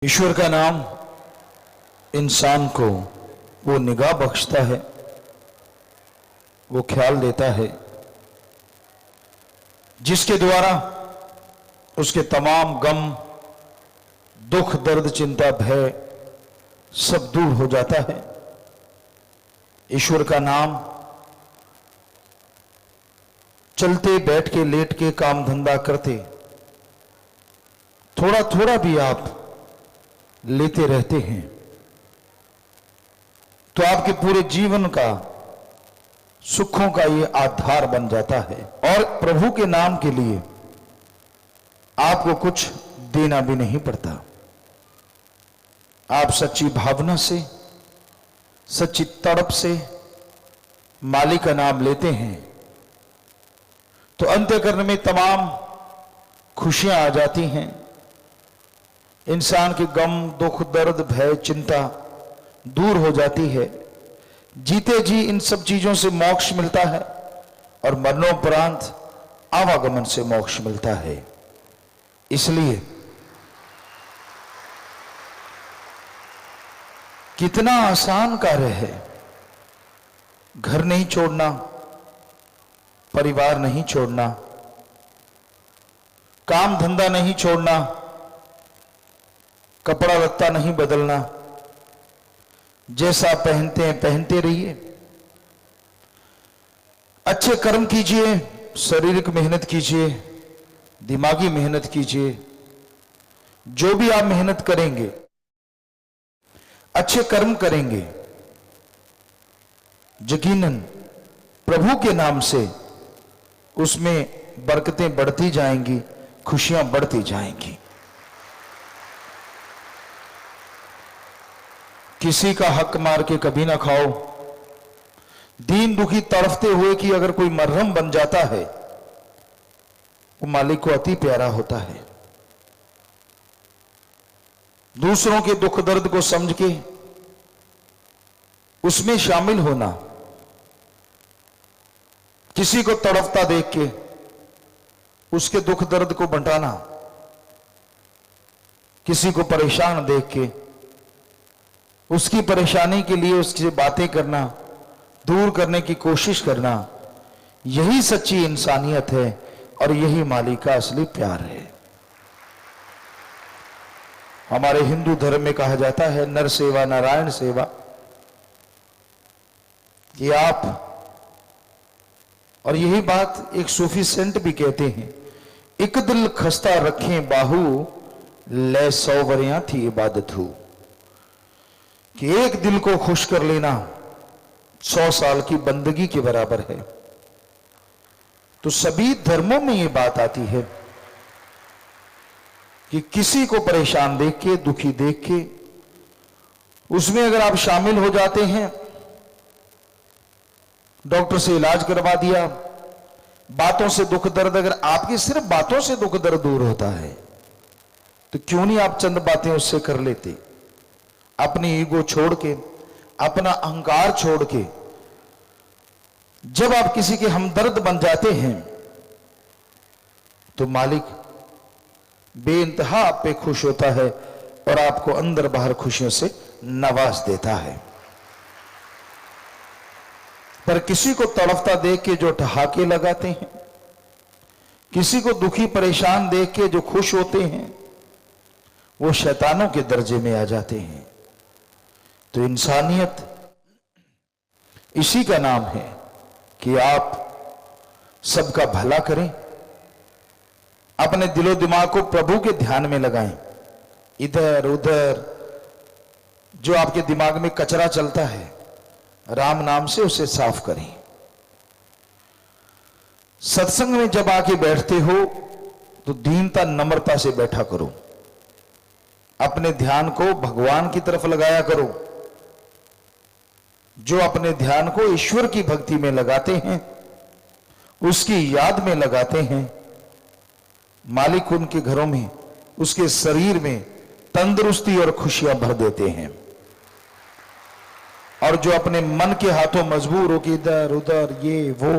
ईश्वर का नाम इंसान को वो निगाह बख्शता है, वो ख्याल देता है जिसके द्वारा उसके तमाम गम, दुख, दर्द, चिंता, भय सब दूर हो जाता है। ईश्वर का नाम चलते, बैठ के, लेट के, काम धंधा करते थोड़ा थोड़ा भी आप लेते रहते हैं तो आपके पूरे जीवन का सुखों का ये आधार बन जाता है। और प्रभु के नाम के लिए आपको कुछ देना भी नहीं पड़ता। आप सच्ची भावना से, सच्ची तड़प से मालिक का नाम लेते हैं तो अंतःकरण में तमाम खुशियां आ जाती हैं। इंसान के गम, दुख, दर्द, भय, चिंता दूर हो जाती है। जीते जी इन सब चीजों से मोक्ष मिलता है और मरणोपरांत आवागमन से मोक्ष मिलता है। इसलिए कितना आसान कार्य है घर नहीं छोड़ना, परिवार नहीं छोड़ना, काम धंधा नहीं छोड़ना, कपड़ा लत्ता नहीं बदलना, जैसा पहनते हैं पहनते रहिए, अच्छे कर्म कीजिए, शारीरिक मेहनत कीजिए, दिमागी मेहनत कीजिए। जो भी आप मेहनत करेंगे, अच्छे कर्म करेंगे, यकीनन प्रभु के नाम से उसमें बरकतें बढ़ती जाएंगी, खुशियां बढ़ती जाएंगी। किसी का हक मार के कभी ना खाओ। दीन दुखी तड़फते हुए कि अगर कोई मरहम बन जाता है वो मालिक को अति प्यारा होता है। दूसरों के दुख दर्द को समझ के उसमें शामिल होना, किसी को तड़फता देख के उसके दुख दर्द को बंटाना, किसी को परेशान देख के उसकी परेशानी के लिए उससे बातें करना, दूर करने की कोशिश करना, यही सच्ची इंसानियत है और यही मालिक का असली प्यार है। हमारे हिंदू धर्म में कहा जाता है नर सेवा नारायण सेवा, कि आप, और यही बात एक सूफी सेंट भी कहते हैं, एक दिल खस्ता रखें बाहू, ले 100 वरियां थी इबादत हो। कि एक दिल को खुश कर लेना 100 साल की बंदगी के बराबर है। तो सभी धर्मों में यह बात आती है कि किसी को परेशान देख के, दुखी देख के उसमें अगर आप शामिल हो जाते हैं, डॉक्टर से इलाज करवा दिया, बातों से दुख दर्द, अगर आपकी सिर्फ बातों से दुख दर्द दूर होता है तो क्यों नहीं आप चंद बातें उससे कर लेते। अपनी ईगो छोड़ के, अपना अहंकार छोड़ के जब आप किसी के हमदर्द बन जाते हैं तो मालिक बेइंतहा आप पे खुश होता है और आपको अंदर बाहर खुशियों से नवाज देता है। पर किसी को तड़फता देख के जो ठहाके लगाते हैं, किसी को दुखी परेशान देख के जो खुश होते हैं, वो शैतानों के दर्जे में आ जाते हैं। तो इंसानियत इसी का नाम है कि आप सबका भला करें, अपने दिलो दिमाग को प्रभु के ध्यान में लगाएं। इधर उधर जो आपके दिमाग में कचरा चलता है, राम नाम से उसे साफ करें। सत्संग में जब आके बैठते हो तो दीनता, नम्रता से बैठा करो। अपने ध्यान को भगवान की तरफ लगाया करो। जो अपने ध्यान को ईश्वर की भक्ति में लगाते हैं, उसकी याद में लगाते हैं, मालिक उनके घरों में, उसके शरीर में तंदुरुस्ती और खुशियां भर देते हैं। और जो अपने मन के हाथों मजबूर हो कि इधर उधर ये वो,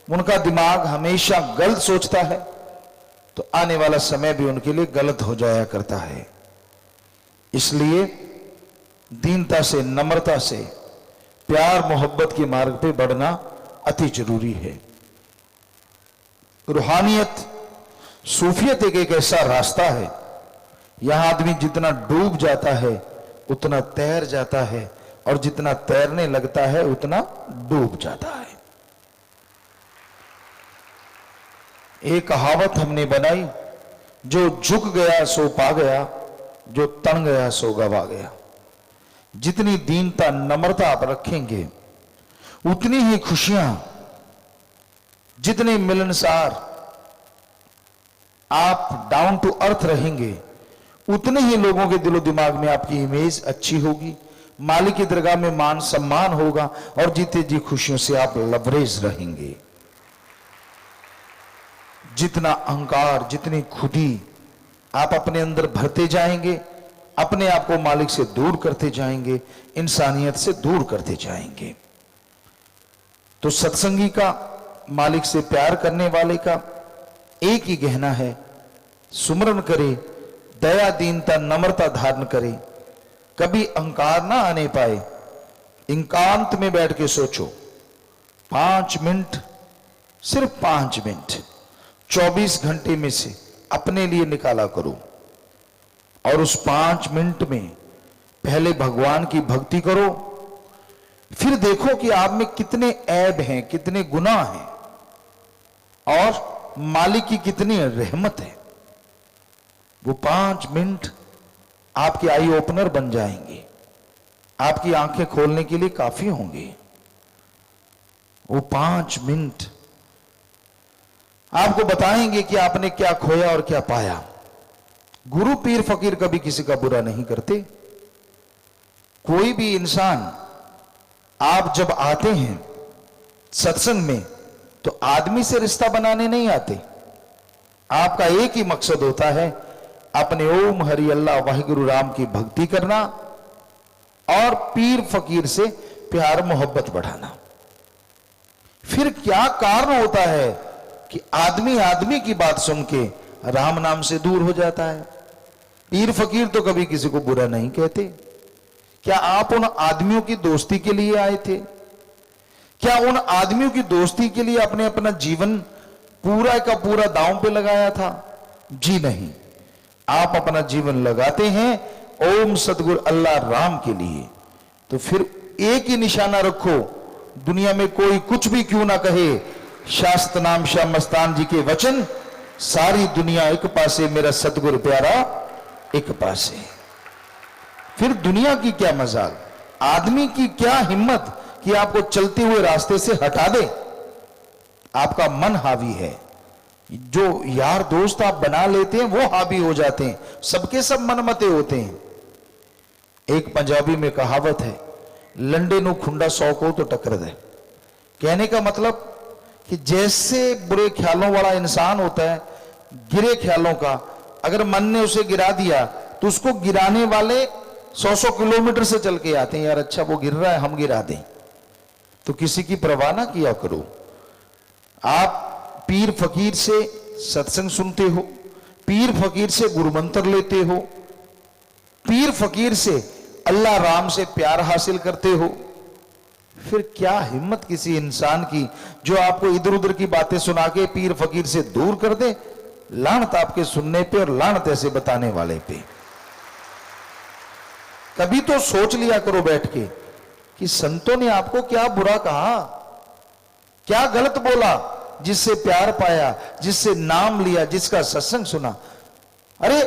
उनका दिमाग हमेशा गलत सोचता है तो आने वाला समय भी उनके लिए गलत हो जाया करता है। इसलिए दीनता से, नम्रता से, प्यार मोहब्बत के मार्ग पे बढ़ना अति जरूरी है। रूहानियत, सूफियत एक ऐसा रास्ता है, यहां आदमी जितना डूब जाता है उतना तैर जाता है, और जितना तैरने लगता है उतना डूब जाता है। एक कहावत हमने बनाई, जो झुक गया सो पा गया, जो तन गया सो गवा गया। जितनी दीनता, नम्रता आप रखेंगे उतनी ही खुशियां, जितने मिलनसार आप डाउन टू अर्थ रहेंगे उतने ही लोगों के दिलो दिमाग में आपकी इमेज अच्छी होगी, मालिक की दरगाह में मान सम्मान होगा, और जीते जी खुशियों से आप लबरेज रहेंगे। जितना अहंकार, जितनी खुदी आप अपने अंदर भरते जाएंगे, अपने आप को मालिक से दूर करते जाएंगे, इंसानियत से दूर करते जाएंगे। तो सत्संगी का, मालिक से प्यार करने वाले का एक ही गहना है, सुमरन करे, दया, दीनता, नम्रता धारण करे, कभी अहंकार ना आने पाए। एकांत में बैठ के सोचो, 5 मिनट, सिर्फ 5 मिनट 24 घंटे में से अपने लिए निकाला करो, और उस 5 मिनट में पहले भगवान की भक्ति करो, फिर देखो कि आप में कितने ऐब हैं, कितने गुनाह हैं, और मालिक की कितनी रहमत है। वो 5 मिनट आपके आई ओपनर बन जाएंगे, आपकी आंखें खोलने के लिए काफी होंगे। वो 5 मिनट आपको बताएंगे कि आपने क्या खोया और क्या पाया। गुरु, पीर, फकीर कभी किसी का बुरा नहीं करते। कोई भी इंसान, आप जब आते हैं सत्संग में तो आदमी से रिश्ता बनाने नहीं आते। आपका एक ही मकसद होता है, अपने ओम हरि अल्लाह वाहिगुरु राम की भक्ति करना और पीर फकीर से प्यार मोहब्बत बढ़ाना। फिर क्या कारण होता है कि आदमी आदमी की बात सुन के राम नाम से दूर हो जाता है। पीर फकीर तो कभी किसी को बुरा नहीं कहते। क्या आप उन आदमियों की दोस्ती के लिए आए थे? क्या उन आदमियों की दोस्ती के लिए आपने अपना जीवन पूरा का पूरा दांव पे लगाया था? जी नहीं। आप अपना जीवन लगाते हैं ओम सतगुरु अल्लाह राम के लिए। तो फिर एक ही निशाना रखो, दुनिया में कोई कुछ भी क्यों ना कहे, शास्त्र नाम शाह मस्तान जी के वचन, सारी दुनिया एक पासे, मेरा सतगुरु प्यारा एक पासे। फिर दुनिया की क्या मजाल, आदमी की क्या हिम्मत कि आपको चलते हुए रास्ते से हटा दे। आपका मन हावी है। जो यार दोस्त आप बना लेते हैं वो हावी हो जाते हैं, सबके सब मनमते होते हैं। एक पंजाबी में कहावत है, लंडे नु खुंडा 100 को तो टक्कर दे। कहने का मतलब कि जैसे बुरे ख्यालों वाला इंसान होता है, गिरे ख्यालों का, अगर मन ने उसे गिरा दिया तो उसको गिराने वाले 100 किलोमीटर से चल के आते हैं, यार अच्छा वो गिर रहा है हम गिरा दें। तो किसी की परवाह ना किया करो। आप पीर फकीर से सत्संग सुनते हो, पीर फकीर से गुरु मंत्र लेते हो, पीर फकीर से अल्लाह राम से प्यार हासिल करते हो, फिर क्या हिम्मत किसी इंसान की जो आपको इधर उधर की बातें सुना के पीर फकीर से दूर कर दे। लानत आपके सुनने पे और लानत ऐसे बताने वाले पे। कभी तो सोच लिया करो बैठ के कि संतों ने आपको क्या बुरा कहा, क्या गलत बोला, जिससे प्यार पाया, जिससे नाम लिया, जिसका सत्संग सुना। अरे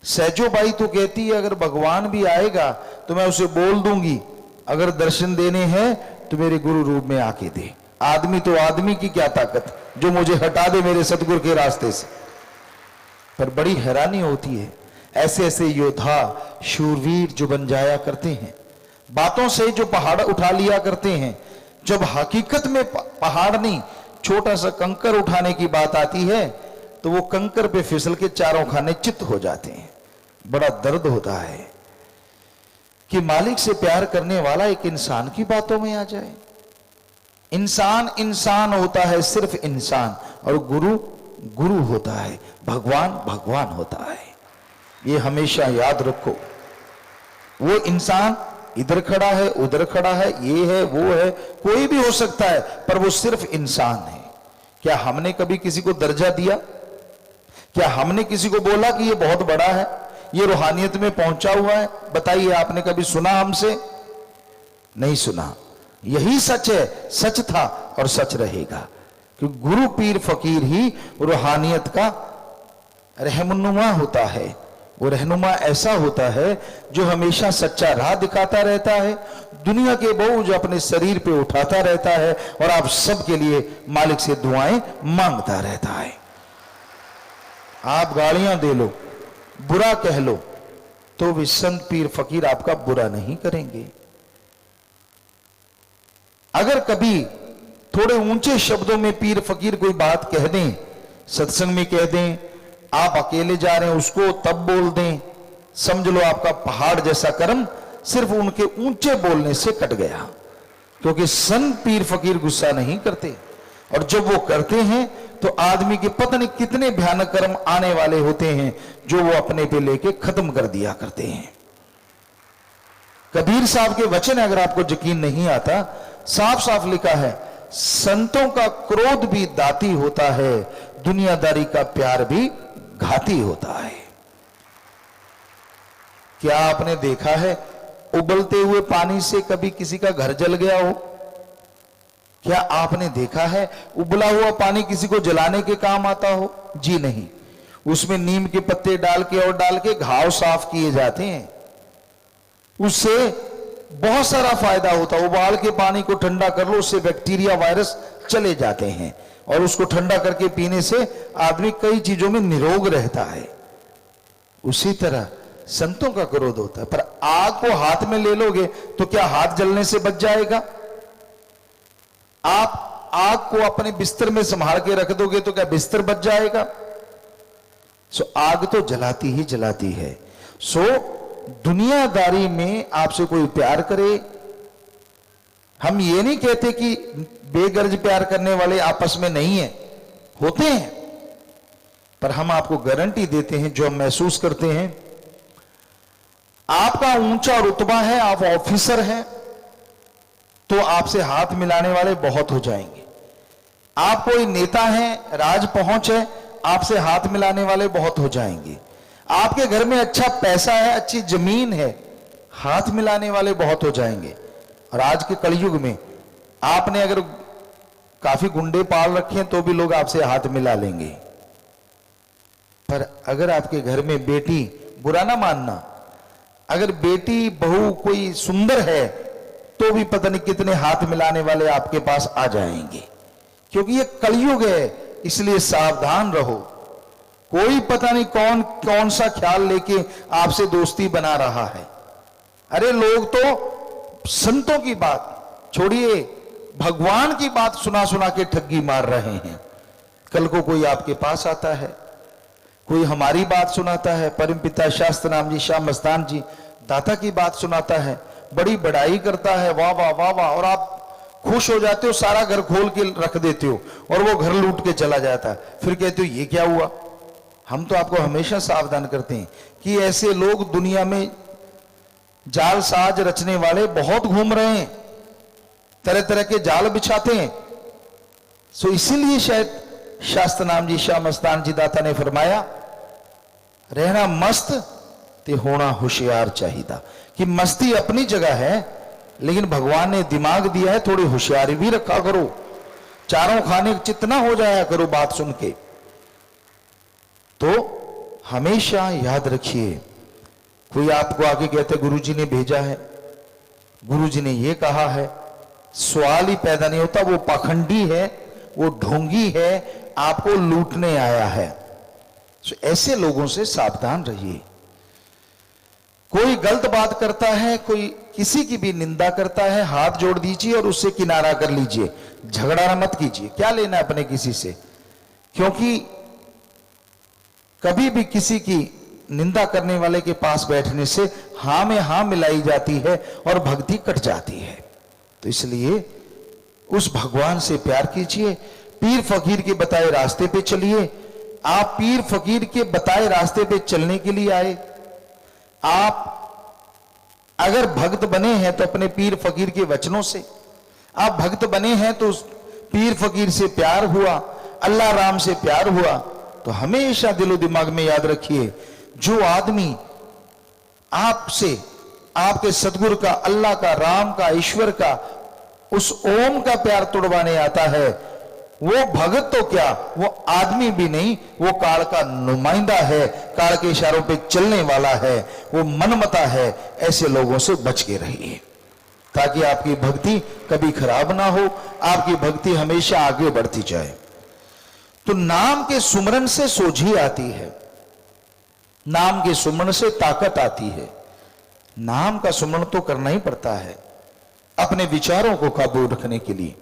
सहजो बाई तो कहती है, अगर भगवान भी आएगा तो मैं उसे बोल दूंगी, अगर दर्शन देने हैं तो मेरे गुरु रूप में आके दे। आदमी तो आदमी की क्या ताकत जो मुझे हटा दे मेरे सतगुरु के रास्ते से। पर बड़ी हैरानी होती है, ऐसे ऐसे योद्धा शूरवीर जो बन जाया करते हैं, बातों से जो पहाड़ उठा लिया करते हैं, जब हकीकत में पहाड़ नहीं छोटा सा कंकर उठाने की बात आती है तो वो कंकर पे फिसल के चारों खाने चित्त हो जाते हैं। बड़ा दर्द होता है कि मालिक से प्यार करने वाला एक इंसान की बातों में आ जाए। इंसान इंसान होता है, सिर्फ इंसान, और गुरु गुरु होता है, भगवान भगवान होता है। ये हमेशा याद रखो। वो इंसान इधर खड़ा है, उधर खड़ा है, ये है, वो है, कोई भी हो सकता है, पर वो सिर्फ इंसान है। क्या हमने कभी किसी को दर्जा दिया? क्या हमने किसी को बोला कि ये बहुत बड़ा है, ये रूहानियत में पहुंचा हुआ है? बताइए, आपने कभी सुना हमसे? नहीं सुना। यही सच है, सच था और सच रहेगा कि गुरु पीर फकीर ही रूहानियत का रहनुमा होता है। वो रहनुमा ऐसा होता है जो हमेशा सच्चा राह दिखाता रहता है, दुनिया के बोझ अपने शरीर पे उठाता रहता है और आप सबके लिए मालिक से दुआएं मांगता रहता है। आप गालियां दे लो, बुरा कह लो, तो भी संत पीर फकीर आपका बुरा नहीं करेंगे। अगर कभी थोड़े ऊंचे शब्दों में पीर फकीर कोई बात कह दें, सत्संग में कह दें, आप अकेले जा रहे हैं उसको तब बोल दें, समझ लो आपका पहाड़ जैसा कर्म सिर्फ उनके ऊंचे बोलने से कट गया। क्योंकि संत पीर फकीर गुस्सा नहीं करते, और जब वो करते हैं तो आदमी के पता नहीं कितने भयानक कर्म आने वाले होते हैं जो वो अपने पे लेके खत्म कर दिया करते हैं। कबीर साहब के वचन अगर आपको यकीन नहीं आता, साफ साफ लिखा है, संतों का क्रोध भी दाती होता है, दुनियादारी का प्यार भी घाती होता है। क्या आपने देखा है उबलते हुए पानी से कभी किसी का घर जल गया हो? क्या आपने देखा है उबला हुआ पानी किसी को जलाने के काम आता हो? जी नहीं। उसमें नीम के पत्ते डाल के घाव साफ किए जाते हैं, उससे बहुत सारा फायदा होता है। उबाल के पानी को ठंडा कर लो, उससे बैक्टीरिया वायरस चले जाते हैं, और उसको ठंडा करके पीने से आदमी कई चीजों में निरोग रहता है। उसी तरह संतों का क्रोध होता है। पर आग को हाथ में ले लोगे तो क्या हाथ जलने से बच जाएगा? आप आग को अपने बिस्तर में संभाल के रख दोगे तो क्या बिस्तर बच जाएगा? सो आग तो जलाती ही जलाती है। सो दुनियादारी में आपसे कोई प्यार करे, हम ये नहीं कहते कि बेगर्ज प्यार करने वाले आपस में नहीं है, होते हैं, पर हम आपको गारंटी देते हैं, जो हम महसूस करते हैं, आपका ऊंचा रुतबा है, आप ऑफिसर हैं, तो आपसे हाथ मिलाने वाले बहुत हो जाएंगे। आप कोई नेता हैं, राज पहुंच है, आपसे हाथ मिलाने वाले बहुत हो जाएंगे। आपके घर में अच्छा पैसा है, अच्छी जमीन है, हाथ मिलाने वाले बहुत हो जाएंगे। और आज के कलयुग में आपने अगर काफी गुंडे पाल रखे हैं तो भी लोग आपसे हाथ मिला लेंगे। पर अगर आपके घर में बेटी, बुरा ना मानना, अगर बेटी बहू कोई सुंदर है तो भी पता नहीं कितने हाथ मिलाने वाले आपके पास आ जाएंगे। क्योंकि ये कलयुग है, इसलिए सावधान रहो। कोई पता नहीं कौन कौन सा ख्याल लेके आपसे दोस्ती बना रहा है। अरे लोग तो संतों की बात छोड़िए, भगवान की बात सुना सुना के ठगी मार रहे हैं। कल को कोई आपके पास आता है, कोई हमारी बात सुनाता है, परमपिता शास्त्र नाम जी, शाह मस्तान जी दाता की बात सुनाता है, बड़ी बड़ाई करता है, वाह वाह वाह वाह, और आप खुश हो जाते हो, सारा घर खोल के रख देते हो और वो घर लूट के चला जाता है। फिर कहते हो ये क्या हुआ? हम तो आपको हमेशा सावधान करते हैं कि ऐसे लोग दुनिया में जाल साज रचने वाले बहुत घूम रहे हैं, तरह तरह के जाल बिछाते हैं। सो इसीलिए शायद शास्त्र नाम जी, शाह मस्तान जी दाता ने फरमाया, रहना मस्त ते होना होशियार चाहिए। कि मस्ती अपनी जगह है, लेकिन भगवान ने दिमाग दिया है, थोड़ी होशियारी भी रखा करो, चारों खाने चितना हो जाया करो बात सुन के। तो हमेशा याद रखिए, कोई आपको आगे कहते गुरुजी ने भेजा है, गुरुजी ने ये कहा है, सवाल ही पैदा नहीं होता। वो पाखंडी है, वो ढोंगी है, आपको लूटने आया है। तो ऐसे लोगों से सावधान रहिए। कोई गलत बात करता है, कोई किसी की भी निंदा करता है, हाथ जोड़ दीजिए और उससे किनारा कर लीजिए, झगड़ा मत कीजिए। क्या लेना अपने किसी से? क्योंकि कभी भी किसी की निंदा करने वाले के पास बैठने से हां में हां मिलाई जाती है और भक्ति कट जाती है। तो इसलिए उस भगवान से प्यार कीजिए, पीर फकीर के बताए रास्ते पे चलिए। आप पीर फकीर के बताए रास्ते पे चलने के लिए आए, आप अगर भक्त बने हैं तो अपने पीर फकीर के वचनों से, आप भक्त बने हैं तो पीर फकीर से प्यार हुआ, अल्लाह राम से प्यार हुआ, तो हमेशा दिलो दिमाग में याद रखिए, जो आदमी आपसे, आपके सदगुरु का, अल्लाह का, राम का, ईश्वर का, उस ओम का प्यार तोड़वाने आता है, वो भगत तो क्या, वो आदमी भी नहीं, वो काल का नुमाइंदा है, काल के इशारों पे चलने वाला है, वो मनमता है। ऐसे लोगों से बच के रहिए ताकि आपकी भक्ति कभी खराब ना हो, आपकी भक्ति हमेशा आगे बढ़ती जाए। तो नाम के सुमरन से सोझी आती है, नाम के सुमरन से ताकत आती है। नाम का सुमरन तो करना ही पड़ता है अपने विचारों को काबू रखने के लिए।